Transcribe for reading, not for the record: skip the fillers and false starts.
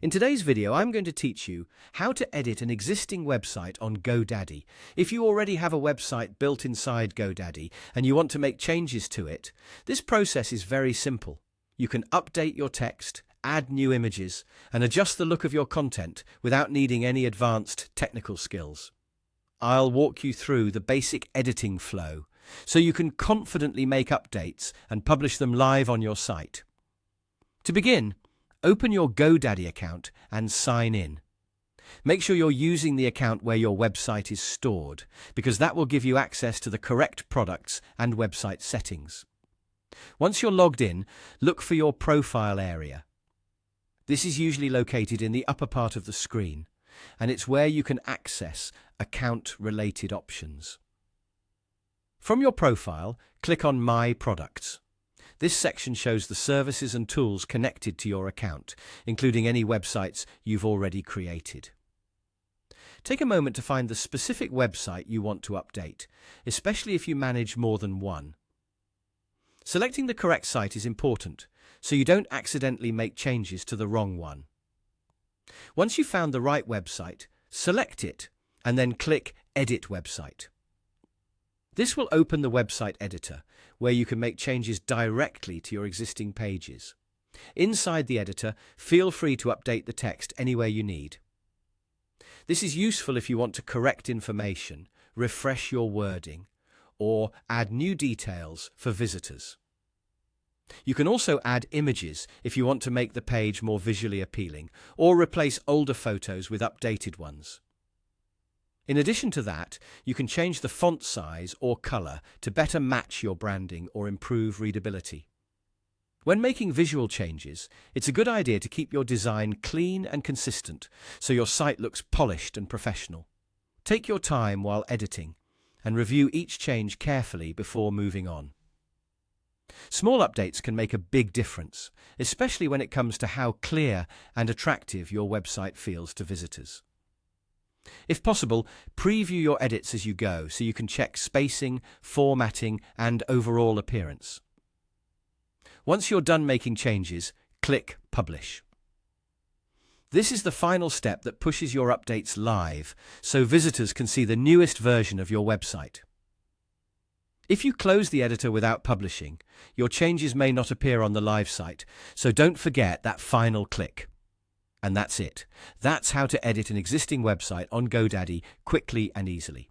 In today's video, I'm going to teach you how to edit an existing website on GoDaddy. If you already have a website built inside GoDaddy and you want to make changes to it, this process is very simple. You can update your text, add new images, and adjust the look of your content without needing any advanced technical skills. I'll walk you through the basic editing flow so you can confidently make updates and publish them live on your site. To begin, open your GoDaddy account and sign in. Make sure you're using the account where your website is stored, because that will give you access to the correct products and website settings. Once you're logged in, look for your profile area. This is usually located in the upper part of the screen, and it's where you can access account-related options. From your profile, click on My Products. This section shows the services and tools connected to your account, including any websites you've already created. Take a moment to find the specific website you want to update, especially if you manage more than one. Selecting the correct site is important, so you don't accidentally make changes to the wrong one. Once you've found the right website, select it and then click Edit Website. This will open the website editor, where you can make changes directly to your existing pages. Inside the editor, feel free to update the text anywhere you need. This is useful if you want to correct information, refresh your wording, or add new details for visitors. You can also add images if you want to make the page more visually appealing, or replace older photos with updated ones. In addition to that, you can change the font size or color to better match your branding or improve readability. When making visual changes, it's a good idea to keep your design clean and consistent so your site looks polished and professional. Take your time while editing and review each change carefully before moving on. Small updates can make a big difference, especially when it comes to how clear and attractive your website feels to visitors. If possible, preview your edits as you go so you can check spacing, formatting, and overall appearance. Once you're done making changes, click Publish. This is the final step that pushes your updates live so visitors can see the newest version of your website. If you close the editor without publishing, your changes may not appear on the live site, so don't forget that final click. And that's it. That's how to edit an existing website on GoDaddy quickly and easily.